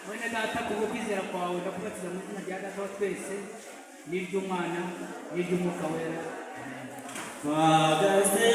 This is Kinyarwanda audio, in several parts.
Mwene data kubukizera kwawe ndakubatiza mu izina rya data wa twese n'iry'umwana n'iry'umwuka wera. Twagaze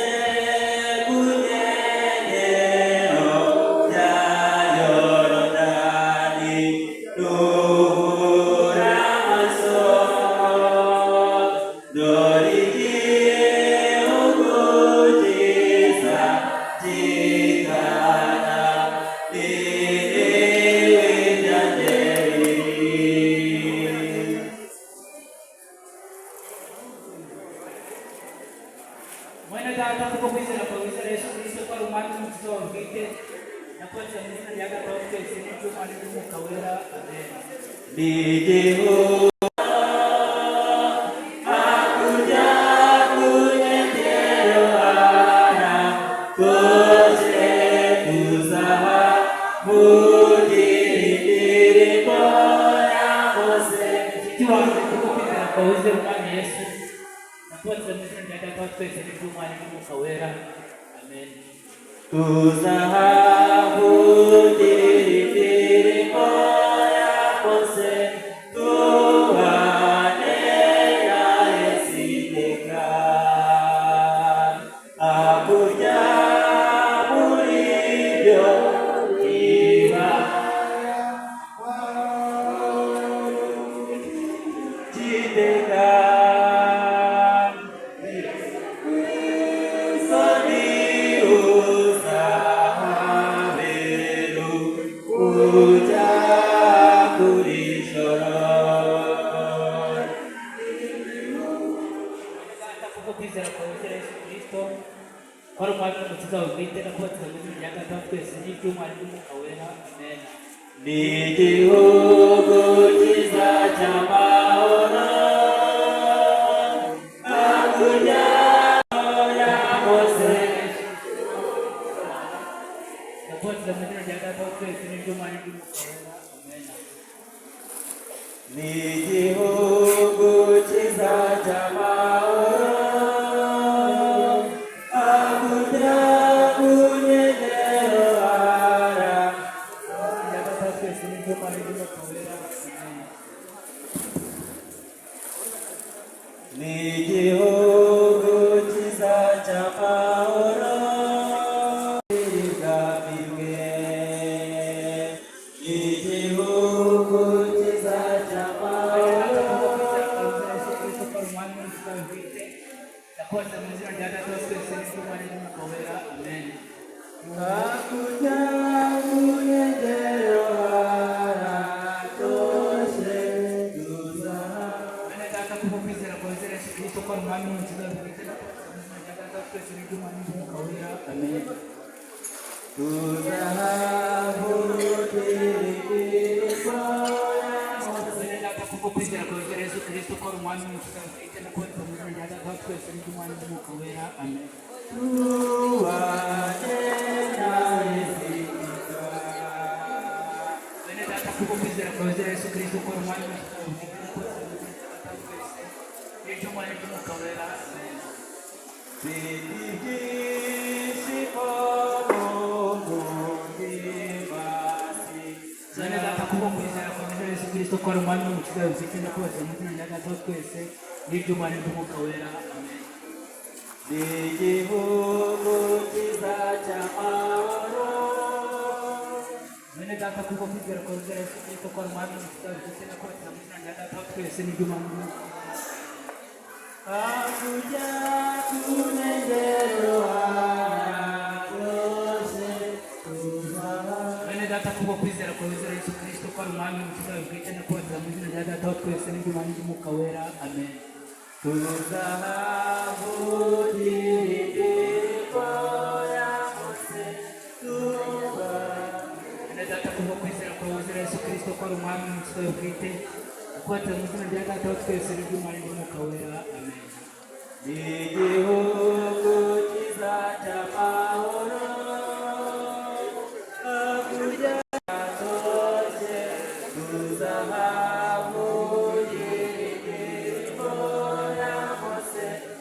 Mwene data kubukizera kwawe Yesu Kristo ko ari umwami n'umukiza wawe bwite ndakubatiza mu izina rya data wa twese n'iry'umwana n'iry'umwuka wera. Amen.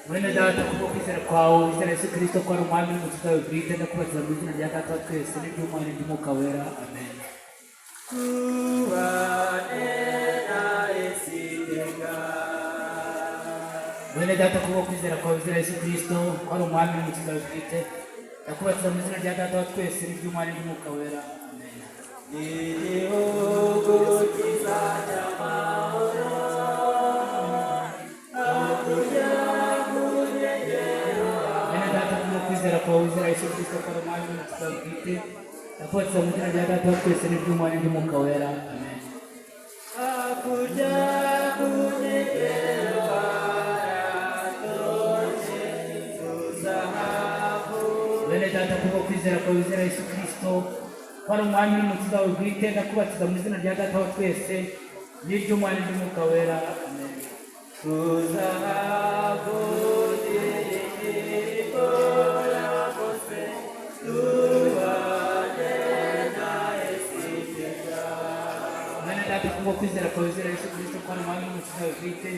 Mwene data kubukizera kwawe wizera Yesu Kristo ko ari umwami n'umukiza wawe bwite ndakubatiza mu izina rya data wa twese n'iry'umwana n'iry'umwuka wera. Amen. Bene data kubwo kwizera kwa bizera Yesu Kristo ko ari umwami n'umukiza w'ubwite ndakubatiza mu izina rya data wa twese n'iry'umwana n'umwuka wera amen. Igihugu cy'amahoro Bene data kubwo kwizera kwa bizera Yesu Kristo ko ari umwami n'umukiza w'ubwite ndakubatiza mu izina rya data wa twese n'iry'umwana n'umwuka wera amen. Bene data kubwo kwizera kwa bizera Yesu Kristo ko ari umwami n'umukiza w'ubwite ndakubatiza mu izina rya data wa twese n'iry'umwana n'umwuka wera amen. Bene data kubwo kwizera kwa bizera Yesu Kristo ko ari umwami n'umukiza w'ubwite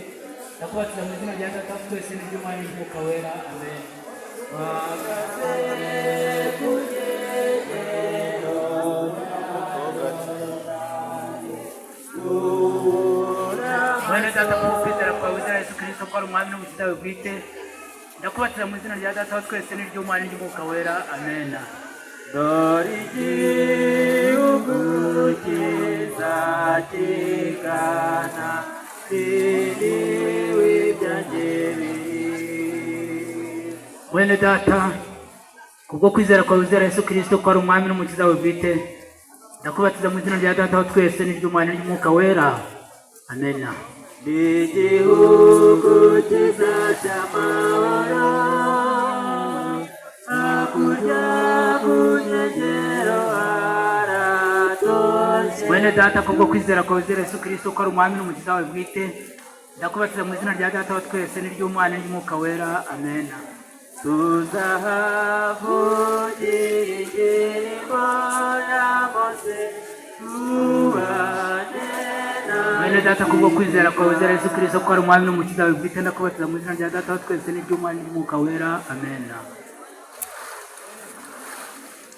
ndakubatiza mu izina rya data wa twese n'iry'umwana n'umwuka wera amen. Bene data kubwo kwizera kwa bizera Yesu Kristo ko ari umwami n'umukiza w'ubwite ndakubatiza mu izina rya data wa twese n'iry'umwana n'umwuka wera amen. Dore igihugu kizatekana kiriho ibyanjye bibiri. Bene data kubwo kwizera kwa bizera Yesu Kristo ko ari umwami n'umukiza w'ubwite ndakubatiza mu izina rya data wa twese n'iry'umwana n'umwuka wera amen. Igihugu kizaca amahoro hakurya ku nkengero haratose. Bene data kubwo kwizera kwa bizera Yesu Kristo ko ari umwami n'umukiza w'ubwite ndakubatiza mu izina rya data wa twese n'iry'umwana n'umwuka wera amen. Tuzahavugira indirimbo ya Mose tubane Bene data kubwo kwizera kwa bizera Yesu Kristo ko ari umwami n'umukiza w'ubwite ndakubatiza mu izina rya data wa twese n'iry'umwana n'umwuka wera amen.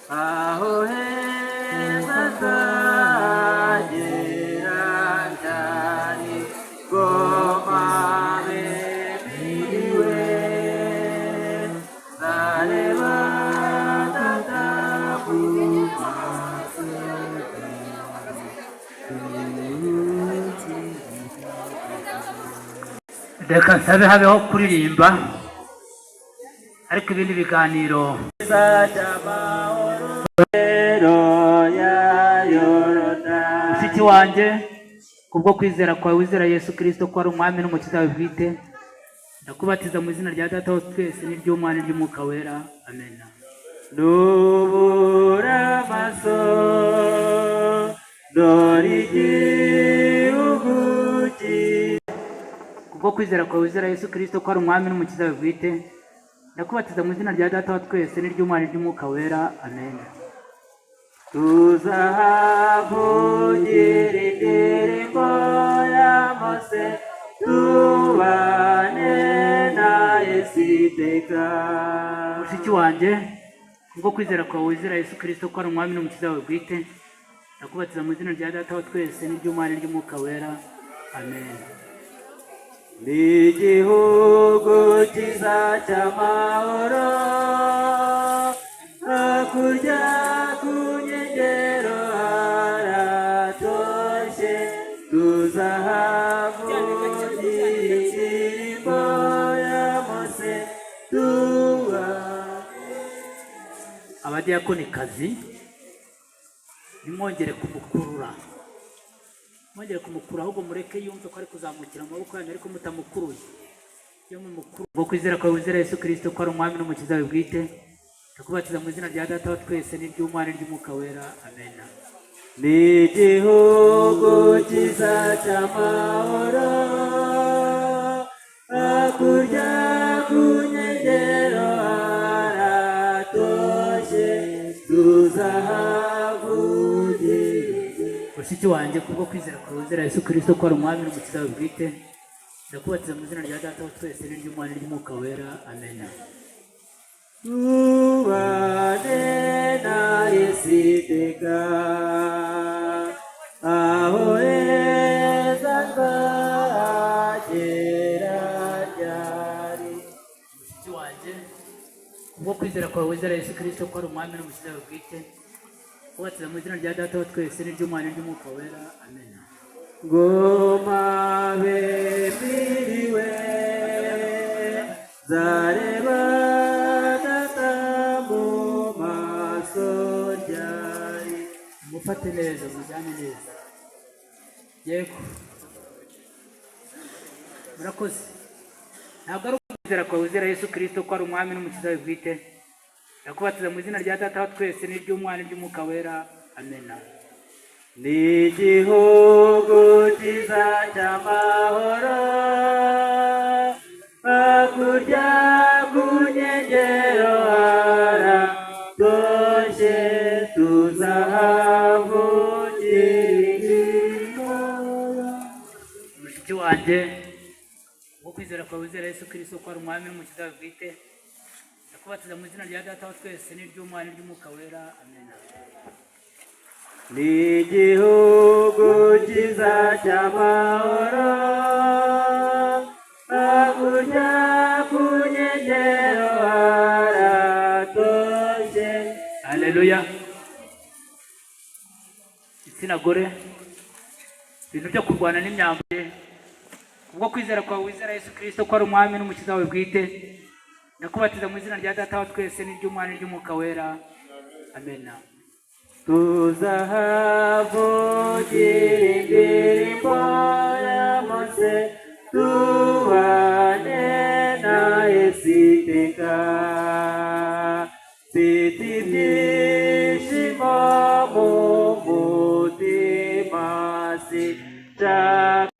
aho heza nzagera ryari ngo mpabe mpiriwe nzareba data mu maso Reka nsabe habeho kuririmba ariko ibindi biganiro ufite wanjye kubwo kwizera kwa wizera Yesu Kristo ko ari umwami n'umukiza w'ubwite ndakubatiza mu izina rya data wa twese n'iry'umwana n'umwuka wera amen. Nubura amaso dore igihugu kubwo kwizera kwa wizera Yesu Kristo ko ari umwami n'umukiza w'ubwite ndakubatiza mu izina rya data wa twese n'iry'umwana n'umwuka wera amen. tuzahavugira indirimbo ya Mose tubane na Yesu iteka. Mushiki wanjye kubwo kwizera kwa wizera Yesu Kristo ko ari umwami n'umukiza w'ubwite ndakubatiza mu izina rya data wa twese n'iry'umwana n'umwuka wera amen. N'igihugu kizaca amahoro hakurya ku nkengero haratoshe tuzahavugira indirimbo ya Mose Abadiyakonikazi nimwongere kumukurura mwongere kumukura ahubwo mureke yumve ko ari kuzamukira amaboko yanyu ariko mutamukuruye. Iyo mumukuru bwo kwizera kwa wizera Yesu Kristo ko ari umwami n'umukiza w'ubwite ndakubatiza mu izina rya data wa twese n'iry'umwana n'umwuka wera amen. N'igihugu kizaca amahoro hakurya ku nkengero haratoshe tuzahavugira. Mushiki wanjye kubwo kwizera kwa wizera Yesu Kristo ko ari umwami n'umukiza w'ubwite ndakubatiza mu izina rya data wa twese n'iry'umwana n'umwuka wera amen. tubane na Yesu iteka. kwizera kwawe wizera Yesu Kristo ko ari umwami n'umukiza wawe bwite, ubatiza mu izina rya Data wa twese n'iry'Umwana n'iry'Umwuka wera, amen. Ngoma bemiriwe zareba Data mu maso ryari. Mufate neza, mujyane neza. Yego, murakoze. Ntabwo ari ukwizera kwawe wizera Yesu Kristo ko ari umwami n'umukiza wawe bwite, ndakubatiza mu izina rya Data wa twese n'iry'Umwana n'iry'Umwuka wera, amen. Ni igihugu cyiza cy'amahoro, hakurya ku nkengero haratoshye, tuzahavugirira. Mushiki wanjye, ubwo kwizera kwawe wizera Yesu Kristo ko ari umwami n'umukiza wawe bwite, ndakubatiza mu izina rya Data wa twese n'iry'Umwana n'iry'Umwuka wera, amen. Ni igihugu cyiza cy'amahoro, hakurya ku nkengero haratoshye. Haleluya. Igitsina gore, ibintu byo kurwana n'imyambarire, ubwo kwizera kwawe wizera Yesu Kristo ko ari umwami n'umukiza wawe bwite, ndakubatiza mu izina rya Data wa twese n'iry'Umwana n'iry'Umwuka wera, amen. Tuzahavugira indirimbo ya Mose, tubane na Yesu iteka. Mfite ibyishimo mu mutima, sinshaka.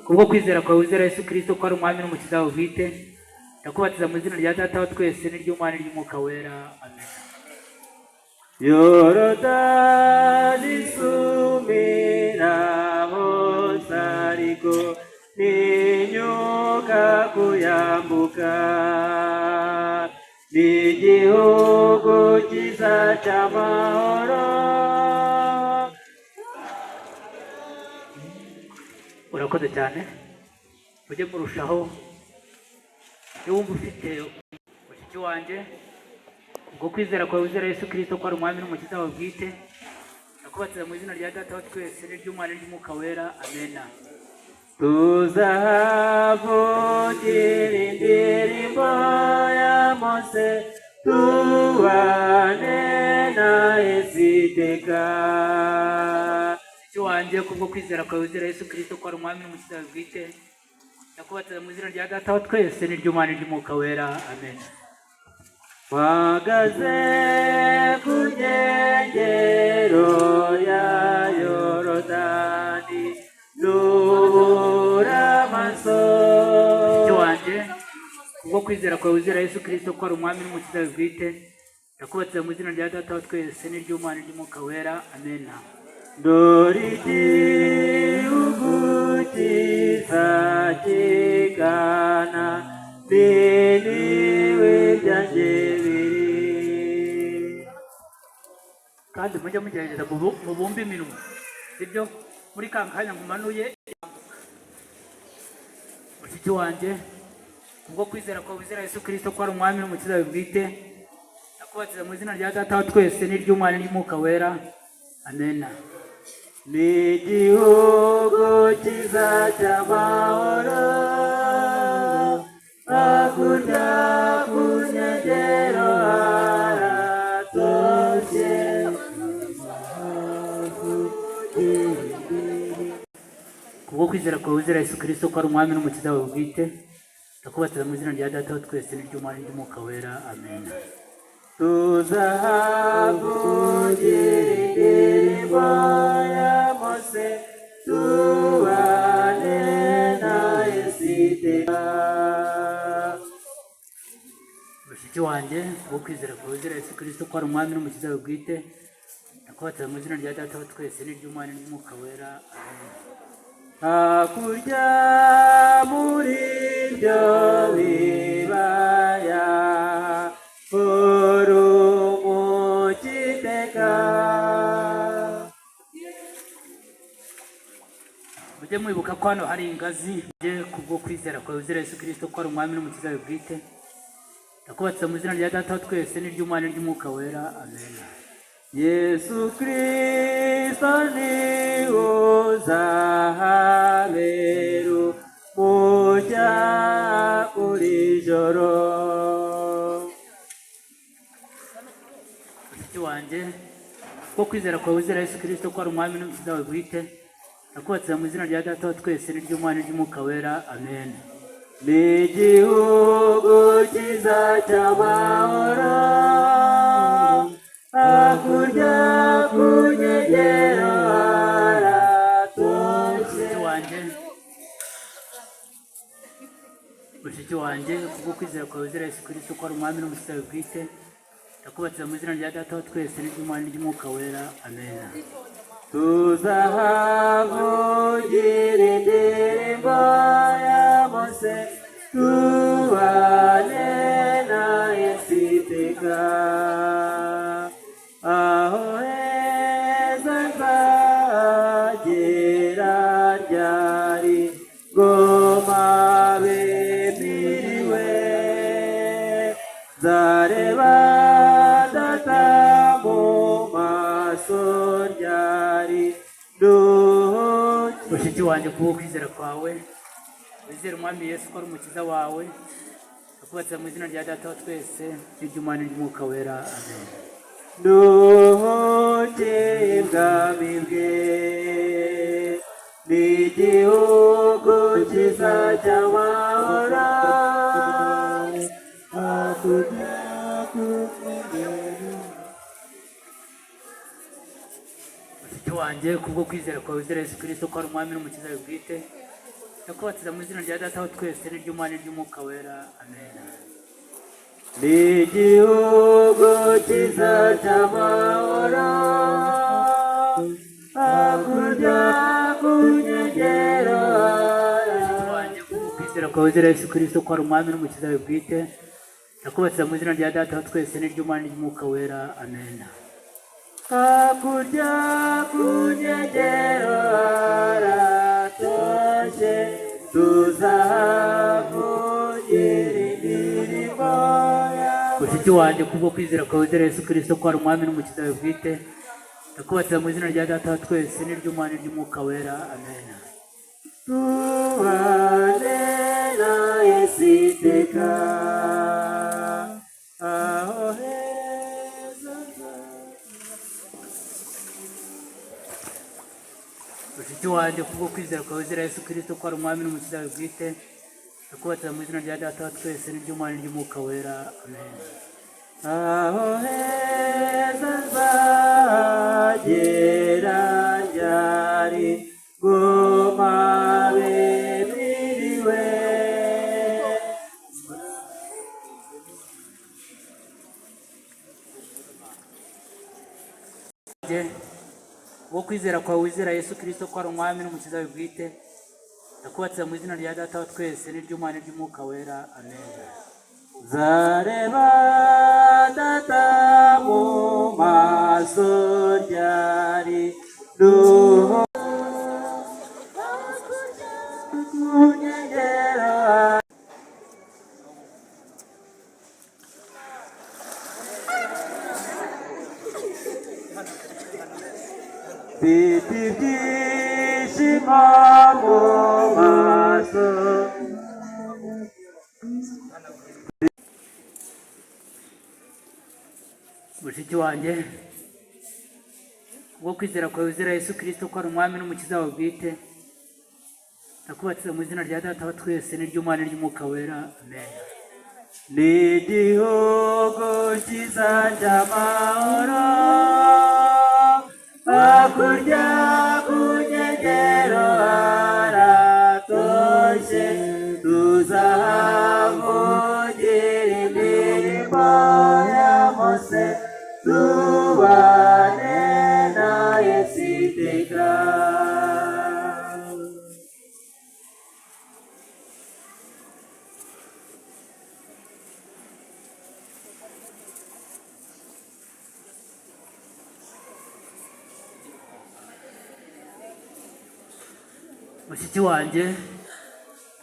Kubwo kwizera kwawe wizera Yesu Kristo ko ari umwami n'umukiza wawe bwite, ndakubatiza mu izina rya Data wa twese n'iry'Umwana n'iry'Umwuka wera, amen. Yorodani sumira hose ariko ntinyuka kuyambuka. Ni igihugu cyiza cy'amahoro. Urakoze cyane. Mujye murushaho, iyo wumva ufite mushiki wanjye, ubwo kwizera kwawe wizera Yesu Kristo ko ari umwami n'umukiza wawe bwite, ndakubatiza mu izina rya Data wa twese n'iry'Umwana n'iry'Umwuka wera, amen. Tuzavugira indirimbo ya Mose, tubane na Yesu iteka. Mushiki wanjye, kubwo kwizera kwawe wizera Yesu Kristo ko ari umwami n'umukiza wawe bwite, ndakubatiza mu izina rya Data wa twese n'iry'Umwana n'iry'Umwuka wera, amen. Mpagaze ku nkengero ya Yorodani, nubura amaso. Mushiki wanjye, kubwo kwizera kwawe wizera Yesu Kristo ko ari umwami n'umukiza wawe bwite, ndakubatiza mu izina rya Data wa twese n'iry'Umwana n'iry'Umwuka wera, amen. Dore igihugu cyiza kigana, biniwe byanjye biri. Kandi mujye mugerageza mubumbe iminwa, sibyo? Muri ka kanya ngumanuye. Mushiki wanjye, ubwo kwizera kwawe wizera Yesu Kristo ko ari umwami n'umukiza wawe bwite, ndakubatiza mu izina rya Data wa twese n'iry'Umwana n'iry'Umwuka wera, amen. Ni igihugu cyiza cy'amahoro, hakurya ku nkengero haratoshye. Kubwo kwizera kwawe wizera Yesu Kristo ko ari umwami n'umukiza wawe bwite, ndakubatiza mu izina rya Data wa twese n'iry'Umwana n'iry'Umwuka wera, amen. Tuzavugira indirimbo ya Mose, tubane na Yesu iteka. Mushiki wanjye, kubwo kwizera kwawe wizera Yesu Kristo ko ari umwami n'umukiza wawe bwite, ndakubatiza mu izina rya Data wa twese n'iry'Umwana n'iry'Umwuka wera, amen. Hakurya muri ibyo bibaya, urumukiteka. Mujye mwibuka ko hano hari ingazi. Kubwo kwizera kwawe wizera Yesu Kristo ko ari umwami n'umukiza wawe bwite, ndakubatse mu izina rya data wa twese n'iry'umwana n'iry'umwuka wera amen. Yesu Kristo ni uzahaberu mucya buri joro. Mushiki wanjye ko kwizera kwawe wizera Yesu Kristo ko ari umwami n'umukiza wawe bwite, ndakubatse mu izina rya data wa twese n'iry'umwana n'iry'umwuka wera amen. N'igihugu cyiza cy'amahoro hakurya ku nkengero haratoshe. Mushiki wanjye kubwo kwizera kwawe wizera Yesu Kristo ko ari umwami n'umukiza wawe bwite, ndakubatse mu izina rya data wa twese n'iry'umwana n'iry'umwuka wera amen. Tuzahavugira indirimbo ya Mose tubane na Yesu iteka. Aho heza nzagera ryari ngo mpabe mpiriwe, nzareba data mu maso ryari nduhukire. Mushiki wanjye kubwo kwizera kwawe wizera umwami Yesu ko ari umukiza wawe, ndakubatse mu izina rya data wa twese n'iry'umwana n'iry'umwuka wera amen. nduhukire ubwami bwe n'igihugu cyiza cy'amahoro hakurya ku nkengero. Mushiki wanjye kubwo kwizera kwawe wizera Yesu Kristo ko ari umwami n'umukiza wawe bwite, ndakubatse mu izina rya data wa twese n'iry'umwana n'iry'umwuka wera amen. n'igihugu cyiza cy'amahoro hakurya ku nkengero. Mushiki wanjye kubwo kwizera kwawe wizera Yesu Kristo ko ari umwami n'umukiza wawe bwite, ndakubatse mu izina rya data wa twese n'iry'umwana n'iry'umwuka wera amen. hakurya ku nkengero haratoshe, tuzahavugira indirimbo ya Mushiki wanjye kubwo kwizera kwawe wizera Yesu Kristo ko ari umwami n'umukiza wawe bwite, ndakubatse mu izina rya data wa twese n'iry'umwana n'iry'umwuka wera amen. tubane na Yesu iteka. Aho heza Mushiki wanjye kubwo kwizera kwawe wizera Yesu Kristo ko ari umwami n'umukiza wawe bwite, ndakubatse mu izina rya data wa twese n'iry'umwana n'iry'umwuka wera amen. aho heza nzagera ryari ngo mpabe mpiriwe, wo kwizera kwawe wizera Yesu Kristo ko ari umwami n'umukiza wawe bwite, ndakubatse mu izina rya data wa twese n'iry'umwana n'iry'umwuka wera amen. nzareba data mu maso ryari nduhukire ku nkengero. mfite ibyishimo mu maso. Mushiki wanjye ubwo kwizera kwawe wizera Yesu Kristo ko ari umwami n'umukiza wawe bwite, ndakubatse mu izina rya data wa twese n'iry'umwana n'iry'umwuka wera amen. n'igihugu cyiza cy'amahoro hakurya ku nkengero haratoshe, tuzahavugira indirimbo ya Mose tubane na Yesu iteka. Mushiki wanjye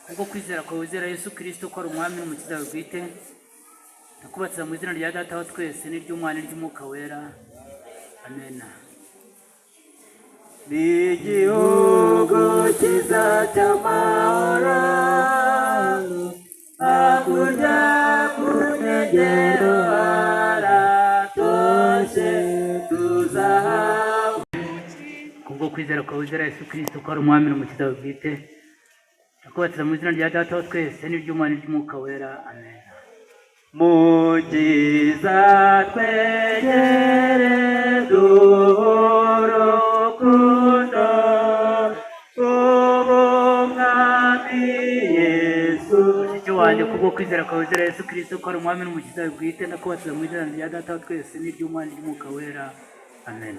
kubwo kwizera kwawe wizera Yesu Kristo ko ari umwami n'umukiza wawe bwite, ndakubatiza mu izina rya data wa twese n'iry'umwana n'iry'umwuka wera amena. N'igihugu cyiza cy'amahoro hakurya ku nkengero haratoshe tuzahawe. Kubwo kwizera kwawe wizera Yesu Kristo ko ari umwami n'umukiza wawe bwite, ndakubatiza mu izina rya data wa twese n'iry'umwana n'iry'umwuka wera amen. Mukiza twegere urukundo ubumwami Yesu. Mushiki wanjye kubwo kwizera kwawe wizera Yesu Kristo ko ari umwami n'umukiza wawe bwite, ndakubatiza mu izina rya data wa twese n'iry'umwana n'iry'umwuka wera amen.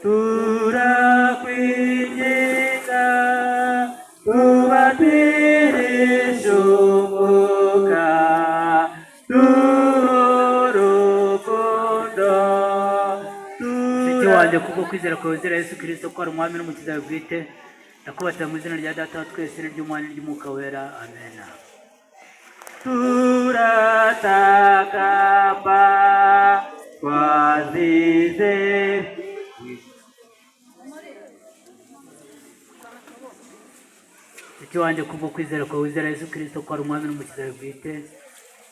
Turakwinginga tubatirishe umwuka n'urukundo. Mushiki wanjye kubwo kwizera kwawe wizera Yesu Kristo ko ari umwami n'umukiza wawe bwite, ndakubatiza mu izina rya data wa twese n'iry'umwana n'iry'umwuka wera amen. Turatakamba twazize mushiki wanjye kubwo kwizera kwawe wizera Yesu Kristo ko ari umwami n'umukiza wawe bwite,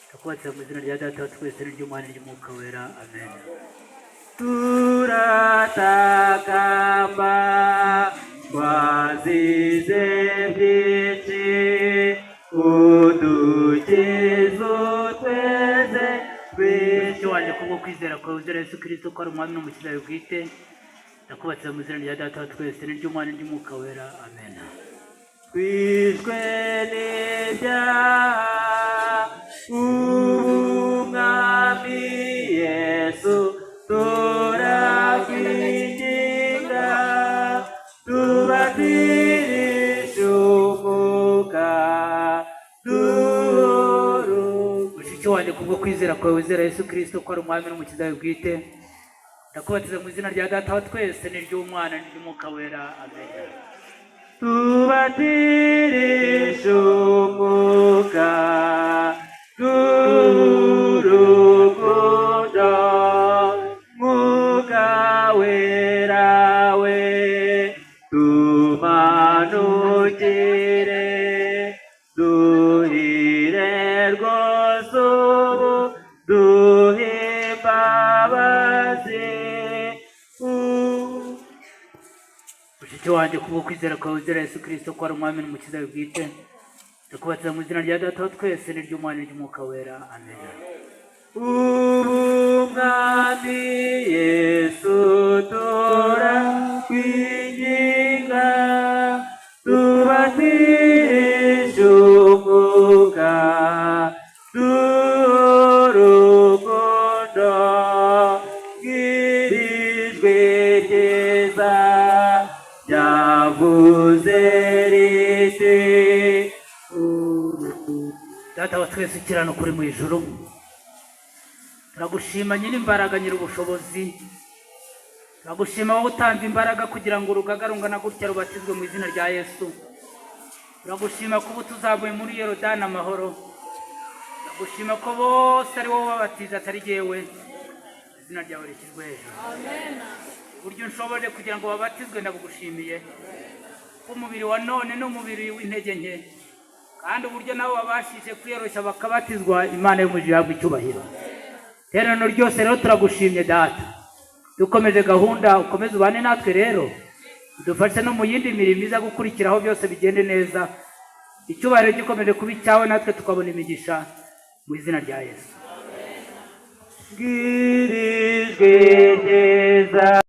ndakubatiza mu izina rya data wa twese n'iry'umwana n'iry'umwuka wera amen. turatakamba twazize byinshi udukiza utweze mushiki wanjye kubwo kwizera kwawe wizera Yesu Kristo ko ari umwami n'umukiza wawe bwite, ndakubatiza mu izina rya data wa twese n'iry'umwana n'iry'umwuka wera amen. twishwe n'ibyaha umwami Yesu turakwinginga tubatirishe umwuka mushiki wanjye kubwo kwizera kwawe wizera Yesu Kristo ko ari umwami n'umukiza wawe bwite, ndakubatiza mu izina rya data wa twese n'iry'umwana n'iry'umwuka wera amen. tubatirishe umwuka n'urukundo. Mwuka wera we tumanukire duhire rwose ubu duhe imbabazi. mushiki wanjye kubwo kwizera kwawe wizera Yesu Kristo ko ari umwami n'umukiza wawe bwite, ndakubatiza mu izina rya data wa twese n'iry'umwana n'iry'umwuka wera amen. Umwami Yesu turakwinginga tubatirishe umwuka n'urukundo. Bwirijwe ryiza ryavuze riti Data wa twese ukiranuka uri mu ijuru, turagushima nyir'imbaraga nyir'ubushobozi, turagushima wowe utanze imbaraga kugira ngo urugaga rungana gutya rubatizwe mu izina rya Yesu. Turagushima ko ubu tuzavuye muri Yorodani amahoro, turagushima ko bose ari wowe ubabatiza atari jyewe, izina ryawe rishyirwe hejuru. Uburyo unshoboje kugira ngo babatizwe ndabugushimiye, ko umubiri wa none ni umubiri w'intege nke, kandi uburyo nabo babashije kwiyoroshya bakabatizwa, Imana yo mu ijuru ihabwe icyubahiro. Iteraniro ryose rero turagushimye Data, dukomeje gahunda ukomeze ubane natwe rero, udufashe no mu yindi mirimo iza gukurikiraho byose bigende neza, icyubahiro gikomeje kuba icyawe natwe tukabona imigisha mu izina rya Yesu. bwirijwe ryiza